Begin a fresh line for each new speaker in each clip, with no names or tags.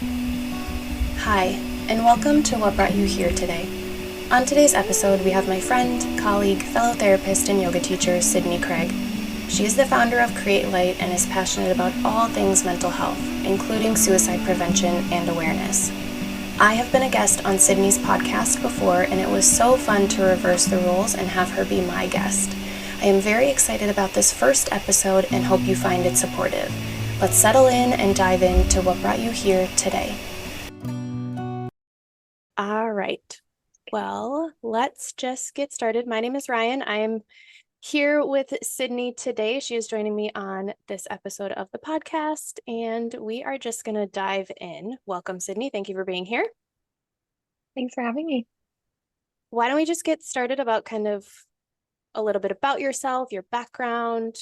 Hi, and welcome to What Brought You Here today. On today's episode, we have my friend, colleague, fellow therapist, and yoga teacher, Sydney Craig. She is the founder of Create Light and is passionate about all things mental health, including suicide prevention and awareness. I have been a guest on Sydney's podcast before, and it was so fun to reverse the roles and have her be my guest. I am very excited about this first episode and hope you find it supportive. Let's settle in and dive into what brought you here today. All right. Well, let's just get started. My name is Ryan. I'm here with Sydney today. She is joining me on this episode of the podcast, and we are just going to dive in. Welcome, Sydney. Thank you for being here.
Thanks for having me.
Why don't we just get started about kind of a little bit about yourself, your background,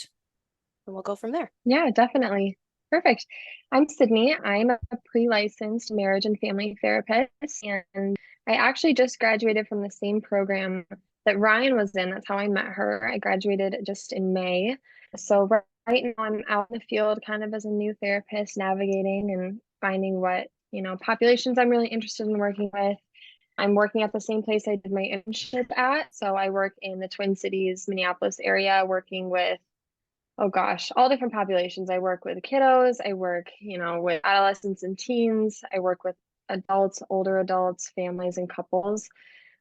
and we'll go from there.
Yeah, definitely. Perfect. I'm Sydney. I'm a pre-licensed marriage and family therapist, and I actually just graduated from the same program that Ryan was in. That's how I met her. I graduated just in May. So right now I'm out in the field kind of as a new therapist, navigating and finding what, populations I'm really interested in working with. I'm working at the same place I did my internship at. So I work in the Twin Cities, Minneapolis area, working with, oh gosh, all different populations. I work with kiddos, I work, with adolescents and teens, I work with adults, older adults, families, and couples.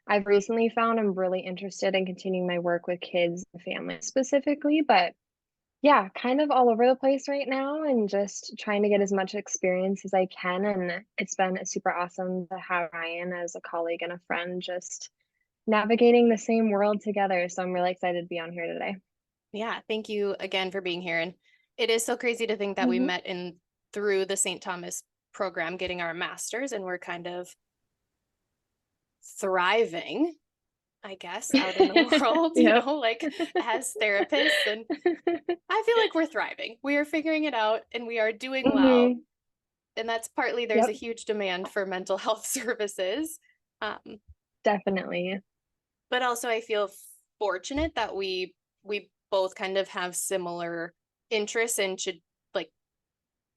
I've recently found I'm really interested in continuing my work with kids and families specifically, but yeah, kind of all over the place right now and just trying to get as much experience as I can. And it's been super awesome to have Ryan as a colleague and a friend, just navigating the same world together. So I'm really excited to be on here today.
Yeah, thank you again for being here. And it is so crazy to think that we met through the St. Thomas program, getting our master's, and we're kind of thriving, I guess, out in the world,
Yep.
like as therapists. And I feel like we're thriving. We are figuring it out and we are doing well.
hmm
And that's partly there's a
Yep,
huge demand for mental health services. Um,
definitely.
but also I feel fortunate that we both kind of have similar interests and should like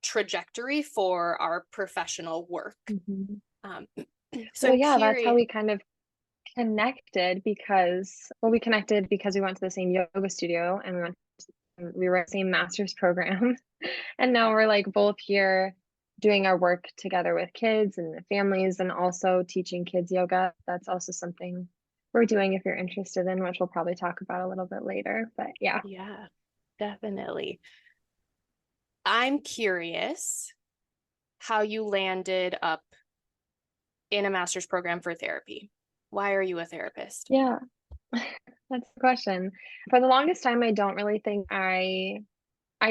trajectory for our professional work.
hmm
Um, so
Well,
I'm
yeah, that's how
curious.
we kind of connected because, well, we connected because we went to the same yoga studio and we were in the same master's program. And now we're like both here doing our work together with kids and families and also teaching kids yoga. That's also something we're doing if you're interested in, which we'll probably talk about a little bit later. But yeah.
Yeah, definitely. I'm curious how you landed up in a master's program for therapy. Why are you a therapist?
Yeah, that's the question. For the longest time, I don't really think I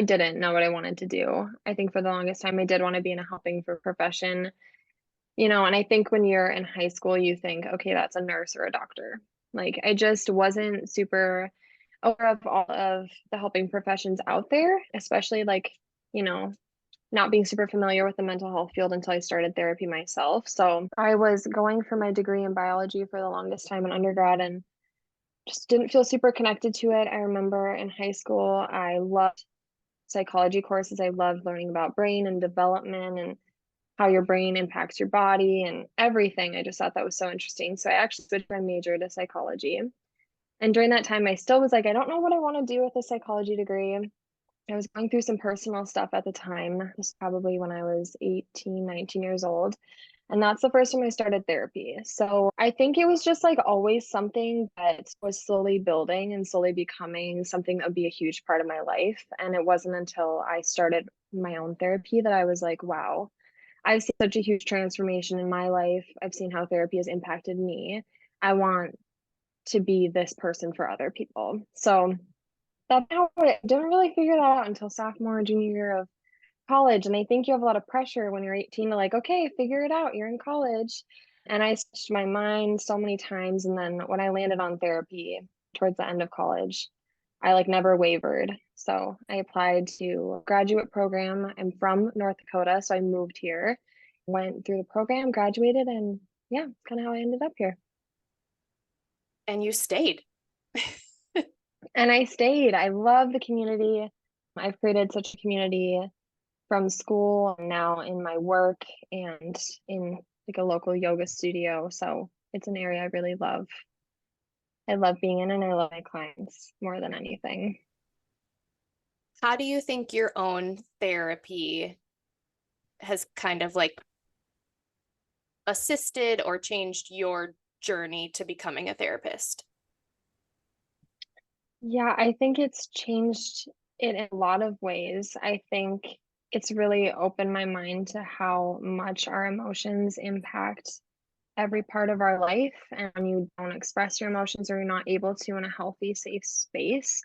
didn't know what I wanted to do. I think for the longest time I did want to be in a helping for profession, and I think when you're in high school, you think, okay, that's a nurse or a doctor. Like I just wasn't super aware of all of the helping professions out there, especially like, you know, not being super familiar with the mental health field until I started therapy myself. So I was going for my degree in biology for the longest time in undergrad and just didn't feel super connected to it. I remember in high school, I loved psychology courses. I loved learning about brain and development and how your brain impacts your body and everything. I just thought that was so interesting. So I actually switched my major to psychology. And during that time, I still was like, I don't know what I want to do with a psychology degree. I was going through some personal stuff at the time. This was probably when I was 18, 19 years old. And that's the first time I started therapy. So I think it was just like always something that was slowly building and slowly becoming something that would be a huge part of my life. And it wasn't until I started my own therapy that I was like, wow, I've seen such a huge transformation in my life. I've seen how therapy has impacted me. I want to be this person for other people. So that I didn't really figure that out until sophomore and junior year of college. And I think you have a lot of pressure when you're 18 to like, okay, figure it out. You're in college. And I switched my mind so many times. And then when I landed on therapy towards the end of college, I like never wavered. So I applied to a graduate program. I'm from North Dakota, so I moved here, went through the program, graduated, and yeah, it's kind of how I ended up here.
And you stayed.
And I stayed. I love the community. I've created such a community from school and now in my work and in like a local yoga studio. So it's an area I really love. I love being in and I love my clients more than anything.
How do you think your own therapy has kind of like assisted or changed your journey to becoming a therapist?
Yeah, I think it's changed it in a lot of ways. I think it's really opened my mind to how much our emotions impact every part of our life. And when you don't express your emotions or you're not able to in a healthy, safe space,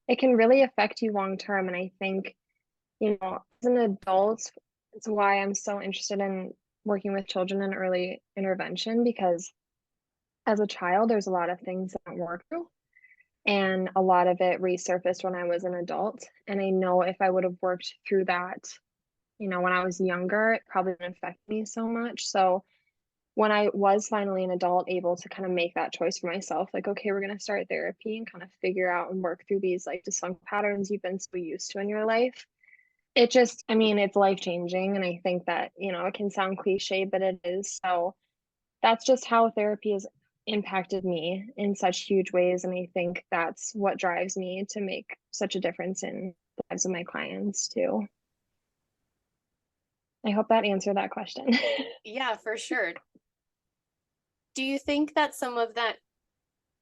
it can really affect you long term. And I think, as an adult, it's why I'm so interested in working with children in early intervention because as a child, there's a lot of things that don't work through. And a lot of it resurfaced when I was an adult. And I know if I would have worked through that, when I was younger, it probably wouldn't affect me so much. So when I was finally an adult, able to kind of make that choice for myself, like, okay, we're going to start therapy and kind of figure out and work through these like dysfunctional patterns you've been so used to in your life. It just, I mean, it's life changing. And I think that, it can sound cliche, but it is. So that's just how therapy has impacted me in such huge ways. And I think that's what drives me to make such a difference in the lives of my clients too. I hope that answered that question.
Yeah, for sure. Do you think that some of that,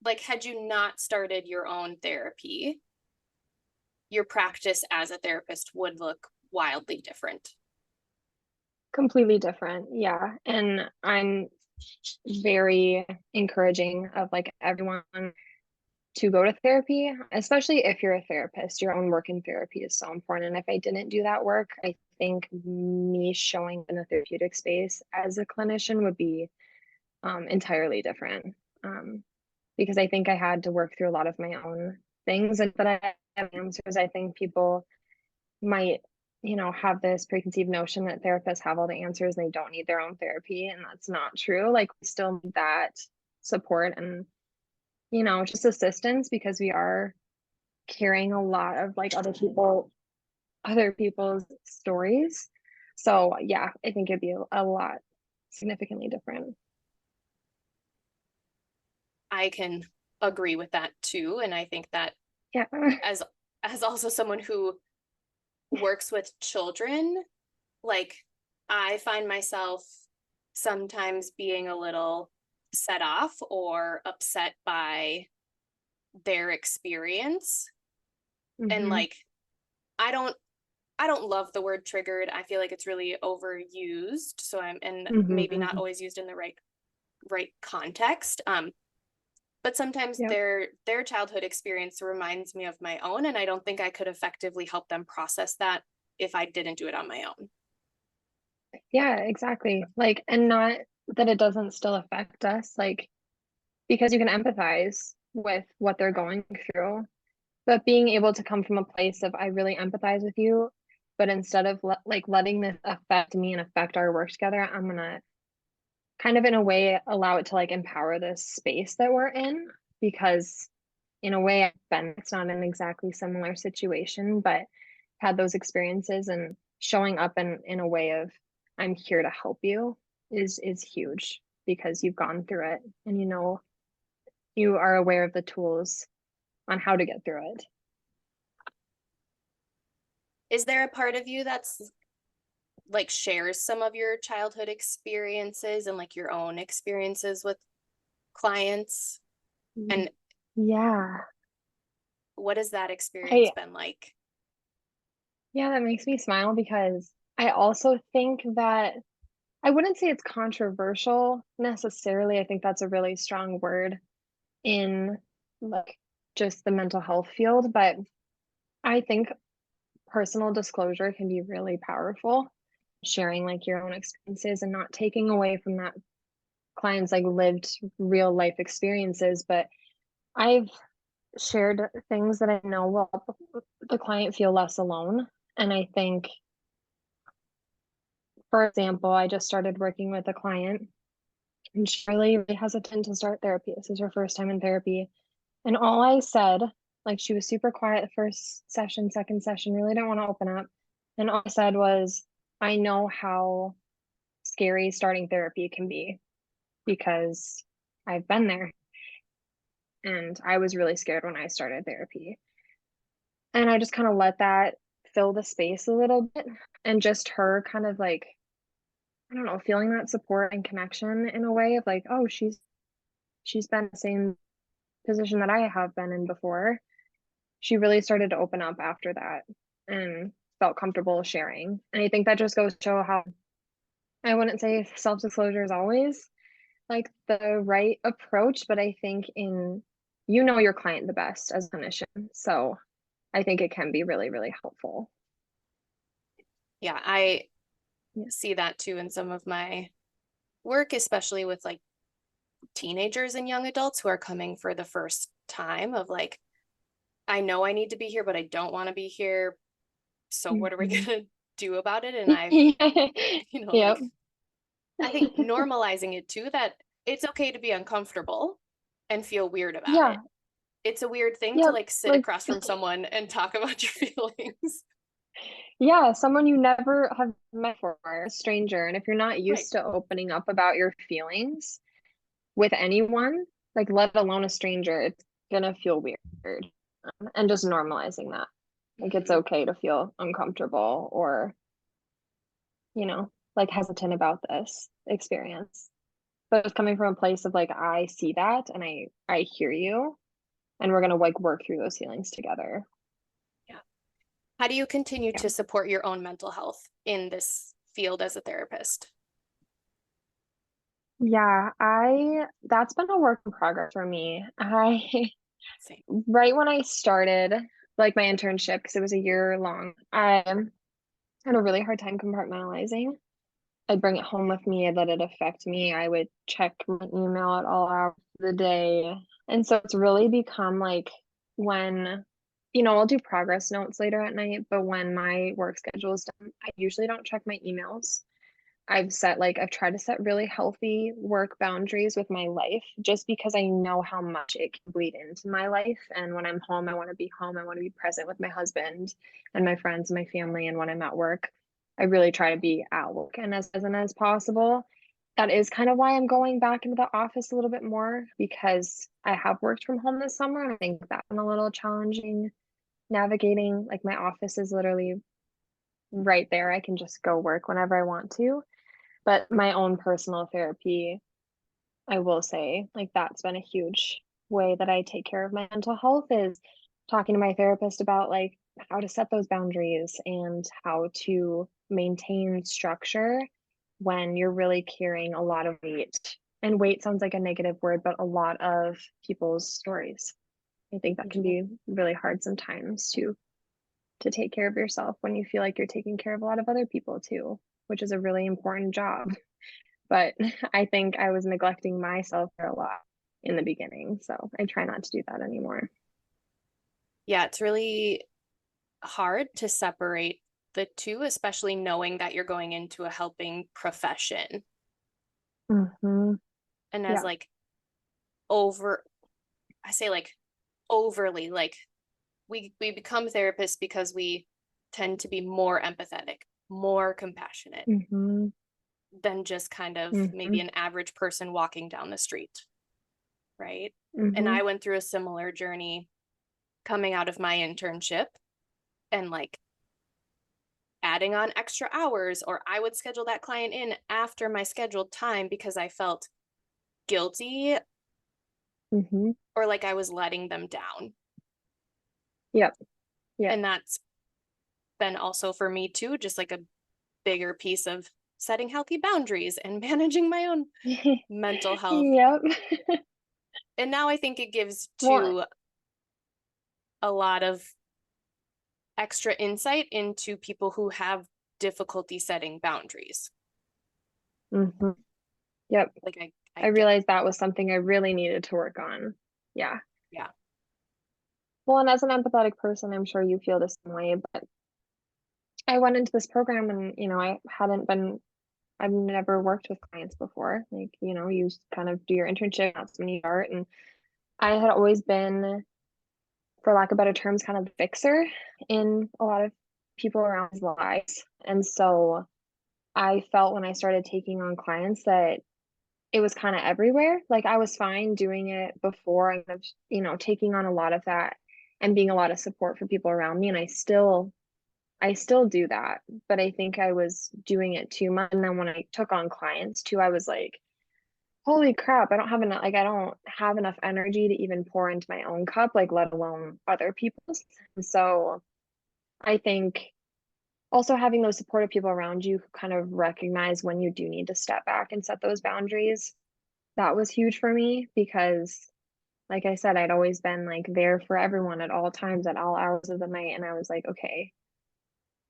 like, had you not started your own therapy, your practice as a therapist would look wildly different?
Completely different. Yeah. And I'm very encouraging of like everyone to go to therapy, especially if you're a therapist. Your own work in therapy is so important. And if I didn't do that work, I think me showing in the therapeutic space as a clinician would be entirely different. Because I think I had to work through a lot of my own things and that I have answers. I think people might, have this preconceived notion that therapists have all the answers and they don't need their own therapy. And that's not true. Like, we still need that support and, just assistance because we are carrying a lot of like other people's stories. So yeah, I think it'd be a lot significantly different.
I can agree with that too. And I think that
Yeah.
as also someone who works with children, like I find myself sometimes being a little set off or upset by their experience. And
Hmm.
like I don't love the word triggered. I feel like it's really overused. So I'm and maybe not
Hmm.
always used in the right context. But sometimes
Yep.
their childhood experience reminds me of my own, and I don't think I could effectively help them process that if I didn't do it on my own.
Yeah, exactly. Like, and not that it doesn't still affect us, like, because you can empathize with what they're going through, but being able to come from a place of, I really empathize with you, but instead of like letting this affect me and affect our work together, I'm gonna kind of in a way allow it to like empower this space that we're in because in a way I've been it's not an exactly similar situation but had those experiences and showing up in a way of I'm here to help you is huge because you've gone through it and you are aware of the tools on how to get through it.
Is there a part of you that's like shares some of your childhood experiences and like your own experiences with clients? And
Yeah.
what has that experience
I
been like?
Yeah, that makes me smile because I also think that I wouldn't say it's controversial necessarily. I think that's a really strong word in like just the mental health field, but I think personal disclosure can be really powerful. Sharing like your own experiences and not taking away from that client's like lived real life experiences, but I've shared things that I know will help the client feel less alone. And I think, for example, I just started working with a client and she's really hesitant to start therapy. This is her first time in therapy. And all I said, like she was super quiet the first session, second session, really didn't want to open up. And all I said was, I know how scary starting therapy can be because I've been there and I was really scared when I started therapy. And I just kind of let that fill the space a little bit and just her kind of like, I don't know, feeling that support and connection in a way of like, oh, she's been in the same position that I have been in before. She really started to open up after that and felt comfortable sharing. And I think that just goes to show how I wouldn't say self-disclosure is always like the right approach, but I think in you know your client the best as a clinician. So I think it can be really, really helpful.
Yeah, I
Yeah.
see that too in some of my work, especially with like teenagers and young adults who are coming for the first time of like, I know I need to be here, but I don't want to be here. So what are we
Mhm.
going to do about it? And I've,
Yep.
like, I think normalizing it too, that it's okay to be uncomfortable and feel weird about it.
Yeah.
It's a weird thing to
Yep.
like sit
Like,
across from someone and talk about your feelings.
yeah, someone you never have met before, a stranger. And if you're not
Right.
used to opening up about your feelings with anyone, like let alone a stranger, it's gonna feel weird. And just normalizing that. Like it's
Mm-hmm.
okay to feel uncomfortable or, like hesitant about this experience. But it's coming from a place of like, I see that and I hear you and we're gonna like work through those feelings together.
Yeah. How do you continue
Yeah.
to support your own mental health in this field as a therapist?
Yeah, that's been a work in progress for me. I
Same.
right when I started like my internship, because it was a year long, I had a really hard time compartmentalizing. I'd bring it home with me, I'd let it affect me. I would check my email at all hours of the day. And so it's really become like when, I'll do progress notes later at night, but when my work schedule is done, I usually don't check my emails. I've tried to set really healthy work boundaries with my life just because I know how much it can bleed into my life. And when I'm home, I want to be home. I want to be present with my husband and my friends and my family. And when I'm at work, I really try to be at work and as present as possible. That is kind of why I'm going back into the office a little bit more because I have worked from home this summer. And I think that's been a little challenging navigating. Like my office is literally right there. I can just go work whenever I want to. But my own personal therapy, I will say, like that's been a huge way that I take care of my mental health is talking to my therapist about like how to set those boundaries and how to maintain structure when you're really carrying a lot of weight. And weight sounds like a negative word, but a lot of people's stories. I think that can
Mhm.
be really hard sometimes to take care of yourself when you feel like you're taking care of a lot of other people too, which is a really important job. But I think I was neglecting myself for a lot in the beginning. So I try not to do that anymore.
Yeah, it's really hard to separate the two, especially knowing that you're going into a helping profession.
Hmm.
And as
Yeah.
like over, I say like overly, like we become therapists because we tend to be more empathetic, more compassionate
Hmm.
than just kind of maybe
Hmm.
an average person walking down the street, right? And
Hmm.
I went through a similar journey coming out of my internship and like adding on extra hours, or I would schedule that client in after my scheduled time because I felt guilty
Hmm.
or like I was letting them down.
Yep. Yep.
And that's been also for me too, just like a bigger piece of setting healthy boundaries and managing my own mental health.
Yep.
And now I think it gives
Well,
to a lot of extra insight into people who have difficulty setting boundaries.
hmm. Yep.
Like I
I
get,
realized that was something I really needed to work on. Yeah.
yeah.
Well, and as an empathetic person, I'm sure you feel the same way. But I went into this program and, I've never worked with clients before. Like, you kind of do your internship, that's when you start. And I had always been, for lack of better terms, kind of the fixer in a lot of people around his lives. And so I felt when I started taking on clients that it was kind of everywhere. Like I was fine doing it before and, taking on a lot of that and being a lot of support for people around me. And I still do that, but I think I was doing it too much. And then when I took on clients too, I was like, holy crap, I don't have enough energy to even pour into my own cup, like let alone other people's. And so I think also having those supportive people around you who kind of recognize when you do need to step back and set those boundaries, that was huge for me because like I said, I'd always been like there for everyone at all times, at all hours of the night. And I was like, okay,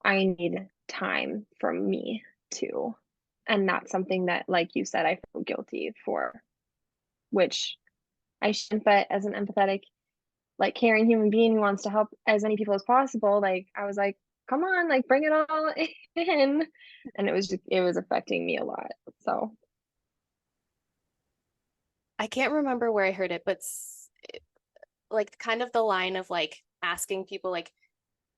I need time from me too. And that's something that, like you said, I feel guilty for, which I shouldn't, but as an empathetic, like caring human being who wants to help as many people as possible, like I was like, come on, like bring it all in. And it was affecting me a lot. So,
I can't remember where I heard it, but like kind of the line of like asking people like,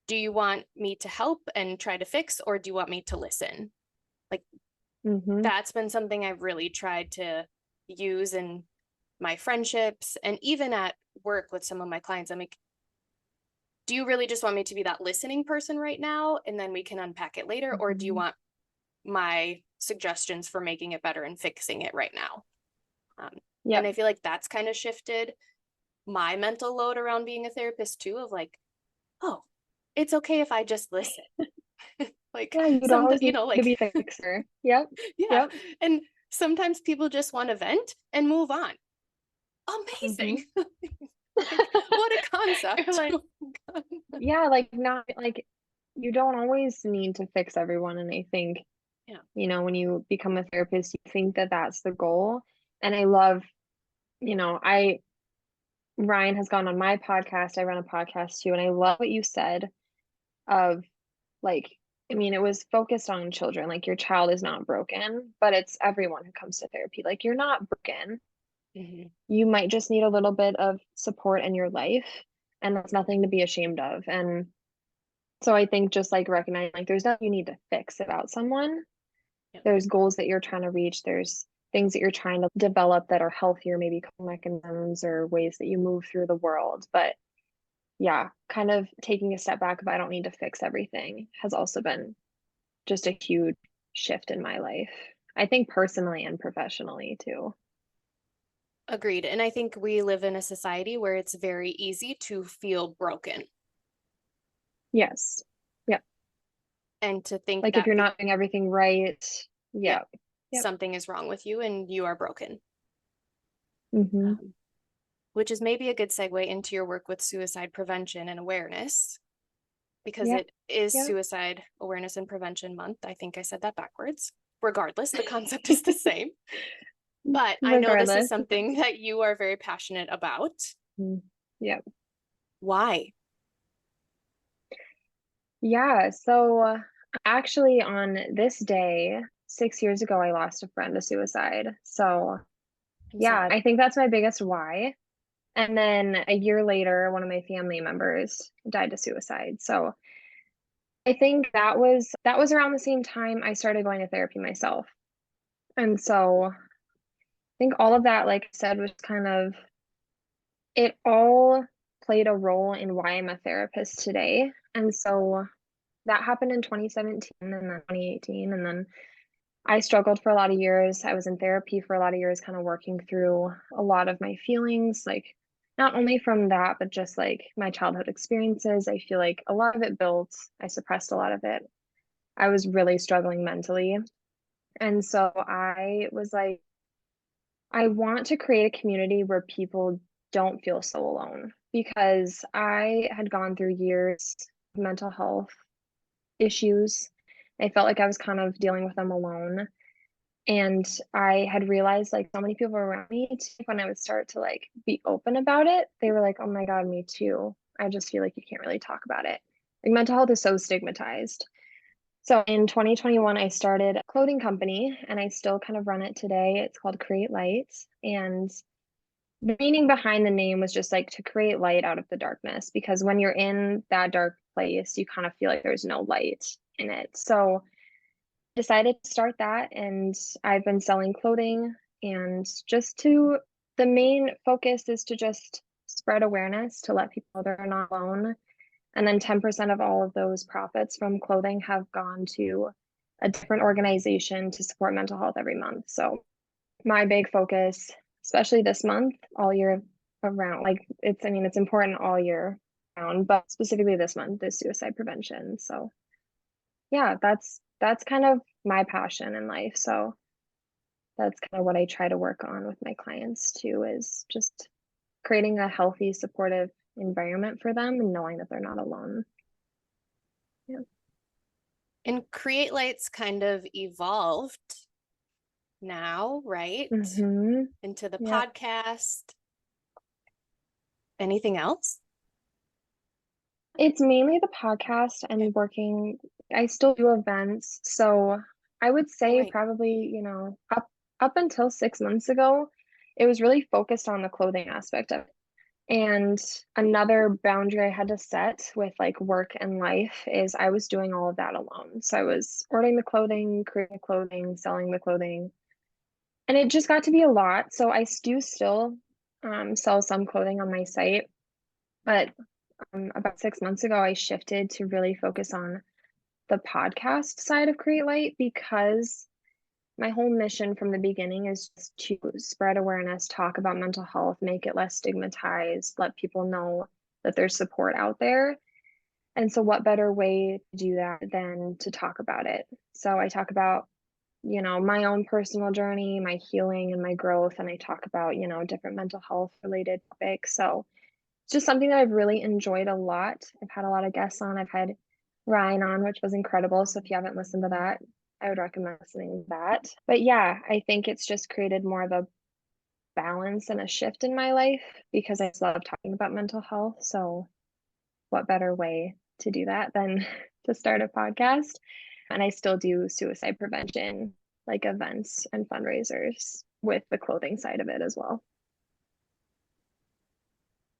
do you want me to help and try to fix, or do you want me to listen? Like
hmm
that's been something I've really tried to use in my friendships and even at work with some of my clients. I'm like, do you really just want me to be that listening person right now and then we can unpack it later? Or do you
hmm
want my suggestions for making it better and fixing it right now? And
yep.
I feel like that's kind of shifted my mental load around being a therapist too, of like, oh, it's okay if I just listen. Like
Yeah, you don't
some,
always need to
like,
be a fixer. Yep.
yeah.
Yep.
And sometimes people just want to vent and move on. Amazing.
hmm
Like, what a
You're
concept.
like, yeah, like not like you don't always need to fix everyone. And I think,
Yeah.
when you become a therapist, you think that that's the goal. And I love, I Ryan has gone on my podcast. I run a podcast too, and I love what you said of like, I mean, it was focused on children. Like your child is not broken, but it's everyone who comes to therapy. Like you're not broken.
Mhm.
You might just need a little bit of support in your life, and that's nothing to be ashamed of. And so I think just like recognizing like there's nothing you need to fix about someone.
Yeah.
There's goals that you're trying to reach. There's things that you're trying to develop that are healthier, maybe coping mechanisms or ways that you move through the world. But yeah, kind of taking a step back if I don't need to fix everything has also been just a huge shift in my life. I think personally and professionally too.
Agreed. And I think we live in a society where it's very easy to feel broken
Yes. Yep.
and to think
Like if
that,
you're not doing everything right.
yeah,
Yep. Yep.
something is wrong with you and you are broken.
Mm-hmm.
Um, which is maybe a good segue into your work with suicide prevention and awareness, because
Yep.
it is
Yep.
Suicide Awareness and Prevention Month. I think I said that backwards. Regardless, the concept is the same. But I know this is
Regardless.
something that you are very passionate about.
Mm. Yep.
Why?
Yeah. So actually, on this day, 6 years ago, I lost a friend to suicide. So
I'm
yeah,
sorry.
I think that's my biggest why. And then a year later, one of my family members died to suicide. So I think that was around the same time I started going to therapy myself. And so I think all of that, like I said, was kind of it all played a role in why I'm a therapist today. And so that happened in 2017 and then 2018. And then I struggled for a lot of years. I was in therapy for a lot of years, kind of working through a lot of my feelings, like not only from that, but just like my childhood experiences. I feel like a lot of it built, I suppressed a lot of it. I was really struggling mentally. And so I was like, I want to create a community where people don't feel so alone because I had gone through years of mental health issues. I felt like I was kind of dealing with them alone. And I had realized like so many people around me too, when I would start to like be open about it, they were like, oh my God, me too. I just feel like you can't really talk about it. Like mental health is so stigmatized. So in 2021, I started a clothing company and I still kind of run it today. It's called Create Light. And the meaning behind the name was just like to create light out of the darkness because when you're in that dark place, you kind of feel like there's no light in it. So decided to start that, and I've been selling clothing, and the main focus is to just spread awareness to let people know they're not alone. And then 10% of all of those profits from clothing have gone to a different organization to support mental health every month. So my big focus, especially this month, all year around, like it's important all year round, but specifically this month is suicide prevention. So yeah, that's kind of my passion in life. So that's kind of what I try to work on with my clients too, is just creating a healthy, supportive environment for them and knowing that they're not alone. Yeah.
And Create Light's kind of evolved now, right?
Mm-hmm.
Into the
Yeah.
podcast. Anything else?
It's mainly the podcast
Okay.
and working. I still do events. So I would
Oh,
say
right.
probably, up until 6 months ago, it was really focused on the clothing aspect of it. And another boundary I had to set with like work and life is I was doing all of that alone. So I was ordering the clothing, creating the clothing, selling the clothing, and it just got to be a lot. So I do still sell some clothing on my site, but about 6 months ago, I shifted to really focus on the podcast side of Create Light because my whole mission from the beginning is just to spread awareness, talk about mental health, make it less stigmatized, let people know that there's support out there. And so, what better way to do that than to talk about it? So, I talk about, my own personal journey, my healing and my growth, and I talk about, different mental health related topics. So, it's just something that I've really enjoyed a lot. I've had a lot of guests on. I've had Ryan on, which was incredible. So if you haven't listened to that, I would recommend listening to that. But yeah, I think it's just created more of a balance and a shift in my life because I just love talking about mental health. So what better way to do that than to start a podcast? And I still do suicide prevention, like events and fundraisers with the clothing side of it as well.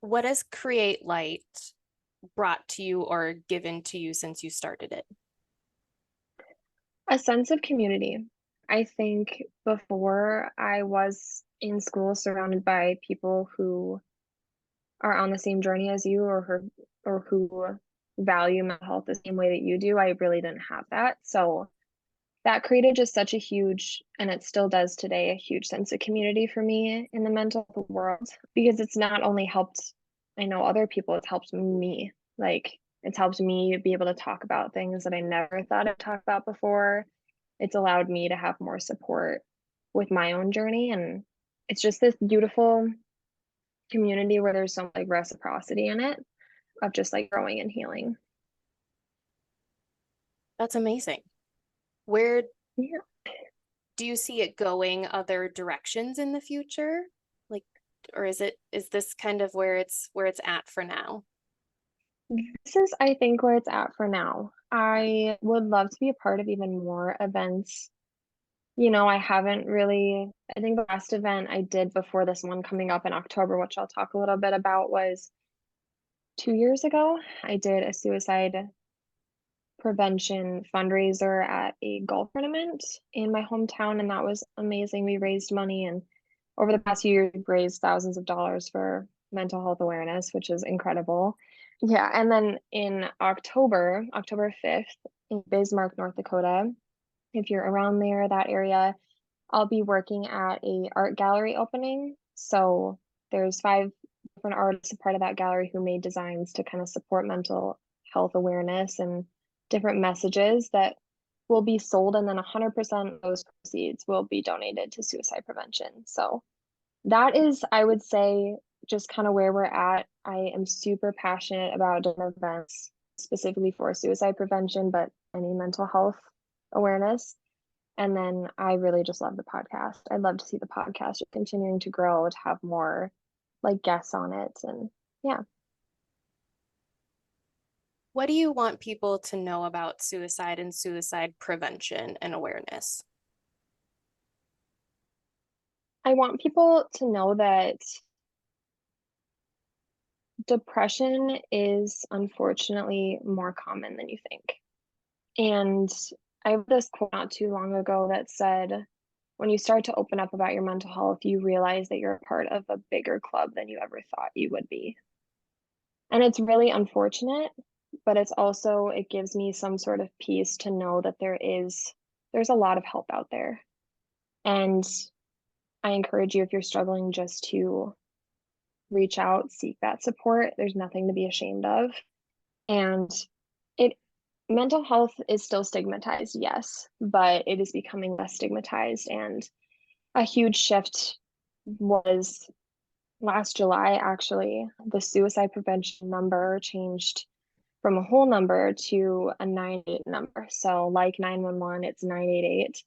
What has Create Light brought to you or given to you since you started it?
A sense of community. I think before I was in school surrounded by people who are on the same journey as you or who value mental health the same way that you do, I really didn't have that. So that created just such a huge, and it still does today, a huge sense of community for me in the mental health world because it's not only helped, I know other people, it's helped me. Like it's helped me be able to talk about things that I never thought I'd talk about before. It's allowed me to have more support with my own journey. And it's just this beautiful community where there's some like reciprocity in it of just like growing and healing.
That's amazing. Where
Yeah.
do you see it going other directions in the future? Like, or is this kind of where it's at for now?
This is, I think, where it's at for now. I would love to be a part of even more events. I haven't really, I think the last event I did before this one coming up in October, which I'll talk a little bit about, was 2 years ago. I did a suicide prevention fundraiser at a golf tournament in my hometown, and that was amazing. We raised money, and over the past few years, we've raised thousands of dollars for mental health awareness, which is incredible. Yeah, and then in October 5th, in Bismarck, North Dakota, if you're around there, that area, I'll be working at a art gallery opening. So there's 5 different artists a part of that gallery who made designs to kind of support mental health awareness and different messages that will be sold, and then 100% of those proceeds will be donated to suicide prevention. So that is, I would say, just kind of where we're at. I am super passionate about different events specifically for suicide prevention, but any mental health awareness. And then I really just love the podcast. I'd love to see the podcast continuing to grow, to have more like guests on it. And yeah,
What do you want people to know about suicide and suicide prevention and awareness?
I want people to know that depression is unfortunately more common than you think. And I read this quote not too long ago that said, when you start to open up about your mental health, you realize that you're a part of a bigger club than you ever thought you would be. And it's really unfortunate, but it's also, it gives me some sort of peace to know that there's a lot of help out there. And I encourage you, if you're struggling, just to reach out, seek that support. There's nothing to be ashamed of. And it mental health is still stigmatized, yes, but it is becoming less stigmatized. And a huge shift was last July, actually. The suicide prevention number changed from a whole number to a 988 number. So, like 911, it's 988.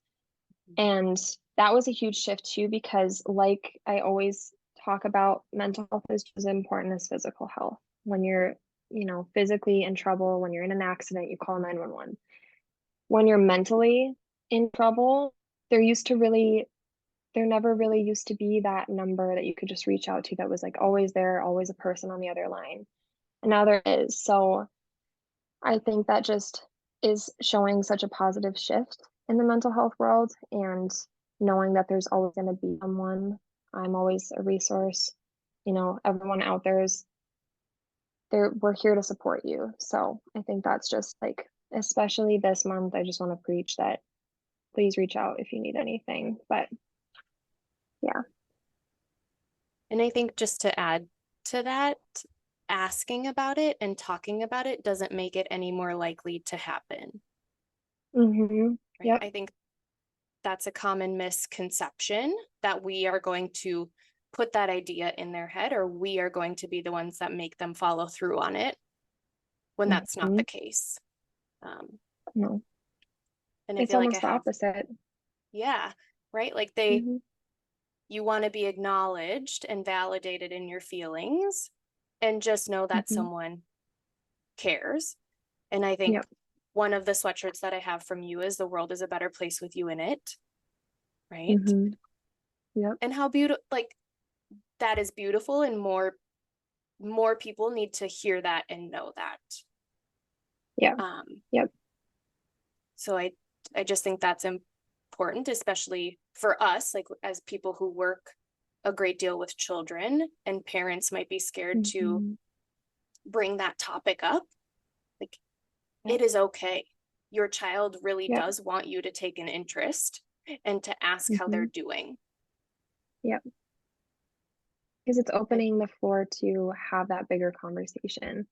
And that was a huge shift too, because, like I always talk about, mental health is just as important as physical health. When you're, physically in trouble, when you're in an accident, you call 911. When you're mentally in trouble, there used to really there never really used to be that number that you could just reach out to that was like always there, always a person on the other line. And now there is. So I think that just is showing such a positive shift in the mental health world, and knowing that there's always going to be someone. I'm always a resource. Everyone out there is there. We're here to support you. So I think that's just like, especially this month, I just want to preach that please reach out if you need anything. But yeah.
And I think just to add to that, asking about it and talking about it doesn't make it any more likely to happen.
Mm-hmm.
Right?
Yep.
I think that's a common misconception, that we are going to put that idea in their head, or we are going to be the ones that make them follow through on it, when that's not
Mm-hmm.
the case.
No,
And I
it's
feel like I
almost the
have,
opposite.
yeah, right? Like
Mm-hmm.
you want to be acknowledged and validated in your feelings, and just know that
Mm-hmm.
someone cares. And I think
Yep.
one of the sweatshirts that I have from you is "The world is a better place with you in it." Right?
Mm-hmm. Yep.
And how beautiful, like, that is beautiful, and more people need to hear that and know that.
Yeah.
Um,
Yep.
so I just think that's important, especially for us, like as people who work a great deal with children, and parents might be scared to
Mm-hmm.
bring that topic up. Like,
Yep.
it is okay. Your child really
Yep.
does want you to take an interest and to ask how they're
Mm-hmm.
doing.
Yep. Because it's
And
opening the floor to have that bigger conversation.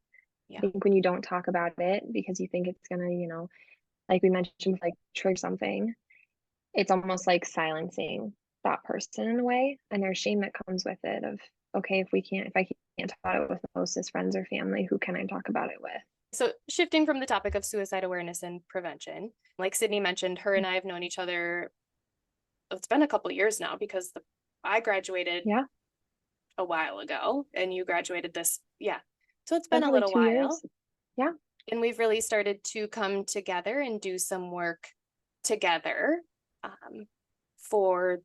I
yeah.
think when you don't talk about it because you think it's gonna, like we mentioned, with like trigger something, it's almost like silencing that person in a way. And there's shame that comes with it of, okay, if I can't talk about it with my closest friends or family, who can I talk about it with?
So, shifting from the topic of suicide awareness and prevention, like Sydney mentioned, her and I have known each other, it's been a couple years now, because I graduated
Yeah,
a while ago and you graduated this. Yeah. So it's been a
definitely
little
2 years.
while,
Yeah.
and we've really started to come together and do some work together, for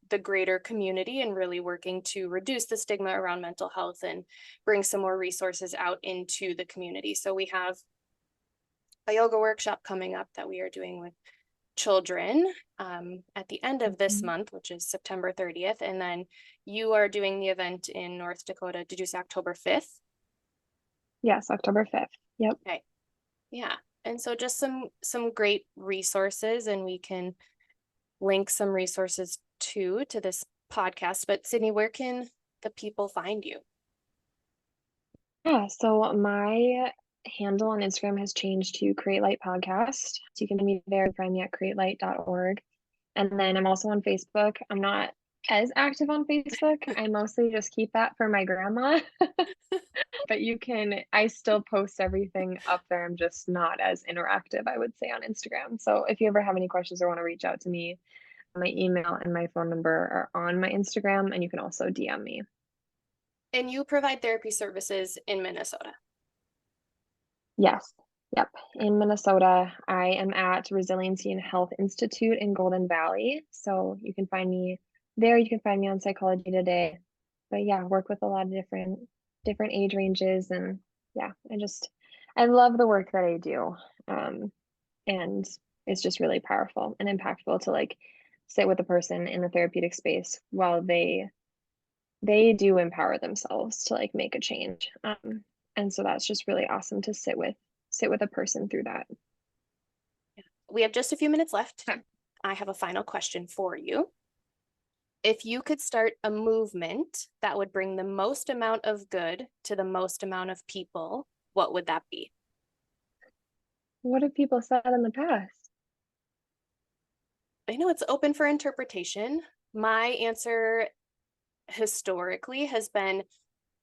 the greater community, and really working to reduce the stigma around mental health and bring some more resources out into the community. So we have a yoga workshop coming up that we are doing with children, at the end of this
Mhm.
month, which is September 30th. And then you are doing the event in North Dakota. Did you say October 5th?
Yes, October 5th. Yep.
Okay. Yeah. And so just some great resources, and we can link some resources to this podcast. But Sydney, where can the people find you?
Yeah, so my handle on Instagram has changed to Create Light Podcast. So you can find me there, find me at createlight.org. And then I'm also on Facebook. I'm not as active on Facebook. I mostly just keep that for my grandma. But I still post everything up there. I'm just not as interactive, I would say, on Instagram. So if you ever have any questions or want to reach out to me, my email and my phone number are on my Instagram, and you can also DM me.
And you provide therapy services in Minnesota.
Yes. Yep. In Minnesota, I am at Resiliency and Health Institute in Golden Valley. So you can find me there. You can find me on Psychology Today. But yeah, work with a lot of different age ranges. And yeah, I love the work that I do. And it's just really powerful and impactful to like sit with a person in the therapeutic space while they do empower themselves to like make a change. And so that's just really awesome to sit with a person through that.
We have just a few minutes left.
Okay.
I have a final question for you. If you could start a movement that would bring the most amount of good to the most amount of people, what would that be?
What have people said in the past?
I know it's open for interpretation. My answer historically has been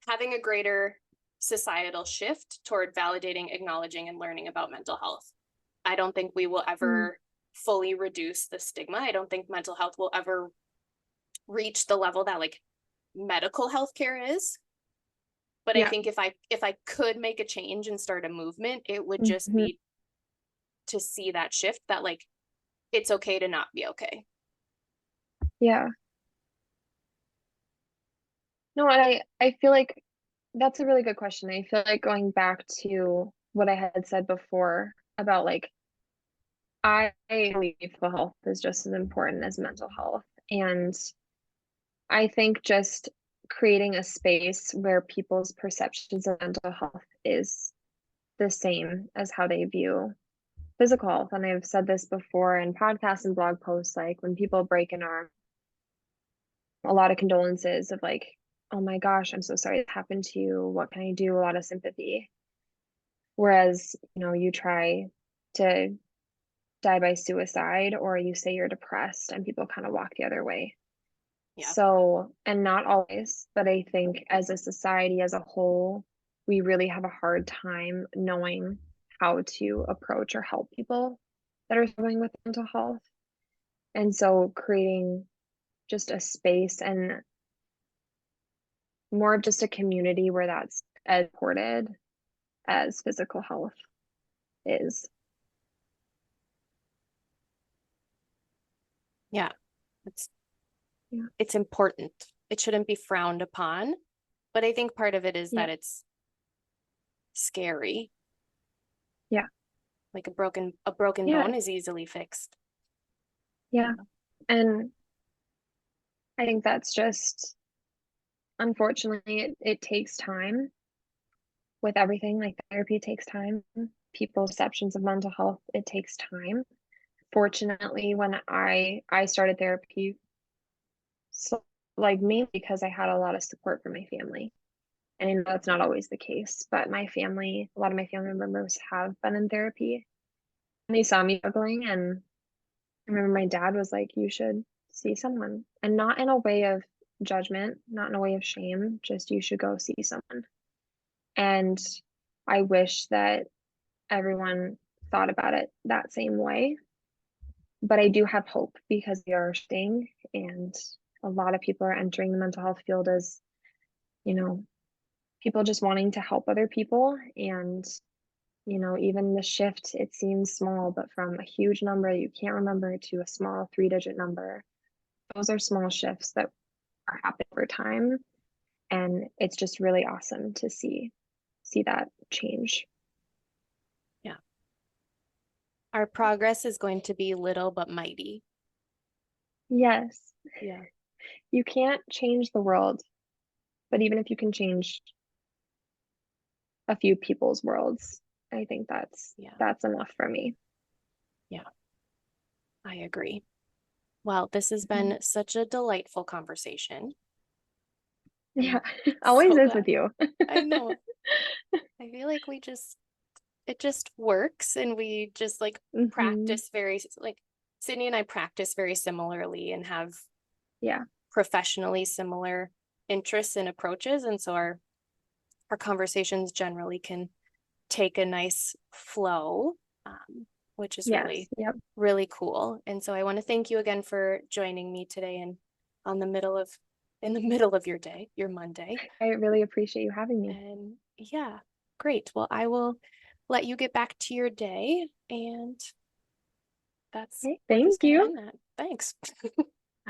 having a greater societal shift toward validating, acknowledging, and learning about mental health. I don't think we will
Mm,
ever fully reduce the stigma. I don't think mental health will ever reach the level that like medical healthcare is. But I
yeah.
think if I could make a change and start a movement, it would just
Mhm.
be to see that shift that like it's okay to not be okay.
Yeah. No, and I feel like that's a really good question. I feel like going back to what I had said before about like I believe physical health is just as important as mental health. And I think just creating a space where people's perceptions of mental health is the same as how they view physical health. And I've said this before in podcasts and blog posts, like when people break an arm, a lot of condolences of like, oh my gosh, I'm so sorry this happened to you. What can I do? A lot of sympathy. Whereas, you try to die by suicide or you say you're depressed and people kind of walk the other way.
Yeah.
So, and not always, but I think as a society as a whole, we really have a hard time knowing how to approach or help people that are struggling with mental health. And so creating just a space and more of just a community where that's as supported as physical health is.
Yeah. It's
Yeah.
it's important. It shouldn't be frowned upon. But I think part of it is
Yeah.
that it's scary.
Yeah.
Like a broken
Yeah.
bone is easily fixed.
Yeah. And I think that's just, unfortunately, it takes time with everything. Like therapy takes time. People's perceptions of mental health, it takes time. Fortunately, when I started therapy, so like mainly because I had a lot of support from my family. And I know that's not always the case, but a lot of my family members have been in therapy and they saw me struggling. And I remember my dad was like, you should see someone. And not in a way of judgment, not in a way of shame, just you should go see someone. And I wish that everyone thought about it that same way. But I do have hope because we are staying and a lot of people are entering the mental health field as, you know, people just wanting to help other people. And, even the shift, it seems small, but from a huge number you can't remember to a small 3-digit number, those are small shifts that are happening over time. And it's just really awesome to see that change.
Yeah. Our progress is going to be little but mighty.
Yes,
Yeah.
you can't change the world, but even if you can change a few people's worlds, I think that's
Yeah.
that's enough for me.
Yeah. I agree. Well, this has
Mhm.
been such a delightful conversation.
Yeah,
I'm
always
so
is with
glad.
you.
I know. I feel like it just works and we just like
Hmm.
practice very, like Sydney and I practice very similarly and have
Yeah.
professionally similar interests and approaches. And so our conversations generally can take a nice flow, which is
Yes.
really,
Yep.
really cool. And so I want to thank you again for joining me today and on the middle of in the middle of your day, your Monday.
I really appreciate you having me.
And yeah, great. Well, I will let you get back to your day and we're
Okay,
just
thank
gonna
you.
end that. Thanks.